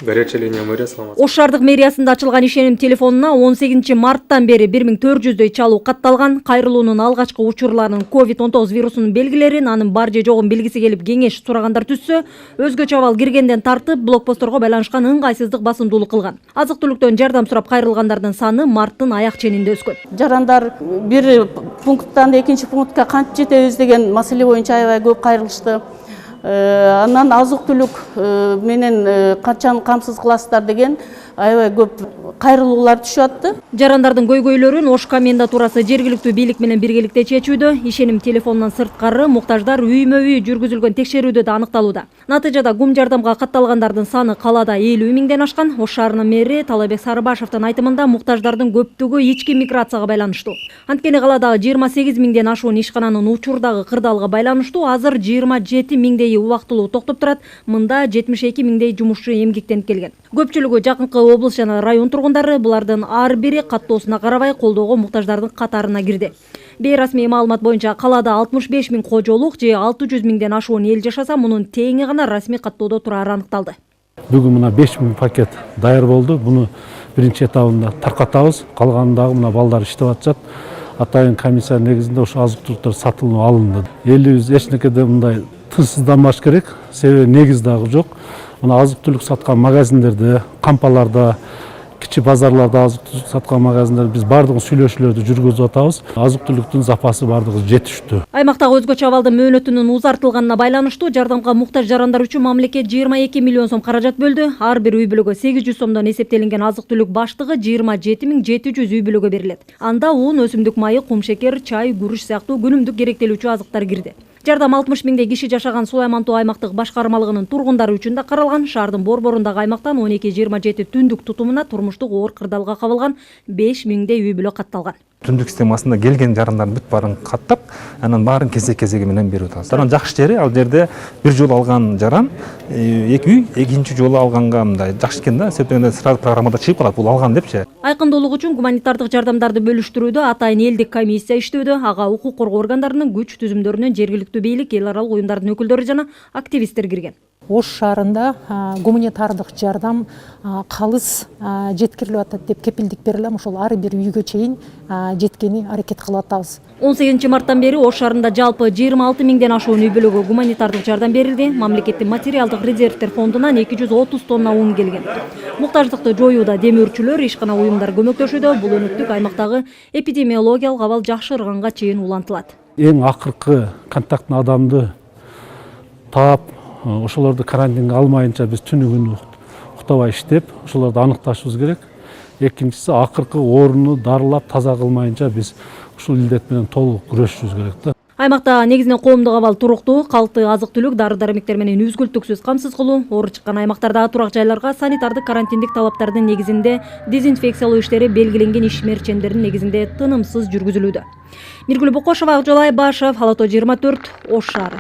Горячая линия мэрия, саламатсызбы. Ош шаардык мэриясында ачылган ишеним телефонуна 18 марттан бери 1400дөй чалуу катталган. Кайрылуунун алгачкы учурларынын COVID-19 вирусунун белгилерин, анын бар же жогун билгиси келип кеңеш сурагандар түшсө, өзгөчө абал киргенден тартып блокпостторго байланышкан ыңгайсыздык басымдуулук кылган. Азык-түлүктөн жардам сурап кайрылгандардын саны марттын аяк ченинде өскөн. Жарандар бир пункттан экинчи пунктка кантип жетебиз деген маселе боюнча аябай көп кайрылышты. Анан азык-түлүк менен канчаны камсыз кыласыздар деген аябай көп кайрылуулар түшүп атты. Жарандардын көйгөйлөрүн Ош комендатурасы жергиликтүү бийлик менен биргеликте чечүүдө. Ишеним телефонунан сырткары муктаждар үймө-үй жүргүзүлгөн текшерүүдө да аныкталууда. Натыйжада гум жардамга катталгандардын саны калаада 50 миңден ашкан. Ош шаарынын мэри Талабек Сарыбашевдин айтымында муктаждардын көптүгү ички миграцияга байланыштуу. Анткени каладагы 28 миңден ашуун ишкананын учурдагы кырдаалга байланыштуу азыр 27 миңдейи убактылуу токтоп турат. Мында 72 миңдей жумушчу эмгектенип келген. Көпчүлүгү жакынкы облус жана район тургундары, булардын ар бири каттоосуна карабай колдоого муктаждардын катарына кирди. Бейрасмий маалымат боюнча калаада 65 миң кожолук же 600 миңден ашуун эл жашаса, мунун тээңи гана расмий каттоодо турары аныкталды. Бүгүн мына 5 миң пакет даяр болду. Буну биринчи этабында таркатабыз. Калгандагы мына балдар иштеп атышат. Атайын комиссия негизинде ошо азык-түлүктөр сатылып алынды. Элибиз эч некеде мындай тынчсызданбаш керек. Себеби негиз дагы жок. Мына азык-түлүк саткан магазиндерде, кампаларда, кичи базарларда азык-түлүк саткан магазиндер биз бардыгы сүйлөшүүлөрдү жүргүзүп атабыз. Азык-түлүктүн запасы бардыгы жетиштүү. Аймактагы өзгөчө абалдын мөөнөтүнүн узартылганына байланыштуу жардамга муктаж жарандар үчүн мамлекет 22 миллион сом каражат бөлдү. Ар бир үй бүлөгө 800 сомдон эсептелинген азык-түлүк баштыгы 27.700 үй бүлөгө берилет. Анда ун, өсүмдүк майы, кумшекер, чай, күрүч сыяктуу күнүмдүк керектелүүчү азыктар кирди. Жардам 60 миңдей киши жашаган Сулайман Тоо аймактык башкармалыгынын тургундары үчүн да каралган. Шаардын борборундагы аймактан 12-27 түндүк тутумуна турмуштук оор кырдаалга кабылган 5 миңдей үй бүлө катталган. Түндүк системасында келген жарандардын бүт баарын каттап, анан баарын кезеги менен берип атабыз. Анан жакшы жери ал жерде бир жолу алган жаран эки үй экинчи жолу алганга мындай жакшы экен да, себебинде сразу программада чыгып калат, бул алган депчи. Айкындуулук үчүн гуманитардык жардамдарды бөлүштүрүүдө атайын элдик комиссия иштөөдө. Ага укук коргоо органдарынын күч түзүмдөрүнөн жергиликтүү бийлик, эл аралык уюмдардын өкүлдөрү жана активисттер кирген. Ош шаарында гуманитардык жардам калыс жеткирилип атат деп кепилдик берилем. Ошол ар бир үйгө чейин жеткени аракет кылып атабыз. 18 марттан бери Ош шаарында жалпы 26 миңден ашуун үй бүлөгө гуманитардык жардам берилди. Мамлекеттин материалдык резервтер фондунан 230 тонна un келген. Муктаждыкты жоюуда демөөрчүлөр, ишкана уюмдар көмөктөшүүдө. Бул өнөктүк аймактагы эпидемиологиялык абал жакшырганга чейин улантылат. Эң акыркы контактный адамды таап, ошолорду карантинге алмайынча биз түнү күнү уктабай иштеп, ошолорду аныкташыбыз керек. Экинчиси, акыркы орунду дарылап таза кылмайынча биз ушул илдет менен толук күрөшүшүбүз керек да. Аймакта негизинен коомдук абал туруктуу, калкты азык-түлүк, дары-дармектер менен үзгүлтүксүз камсыз кылуу, оор чыккан аймактардагы турак жайларга санитардык карантиндик талаптардын негизинде дезинфекциялоо иштери белгиленген ишмерчендердин негизинде тынымсыз жүргүзүлүүдө. Миргүл Бокошова, Акжол Айбашев, Ала Тоо 24, Ош шаары.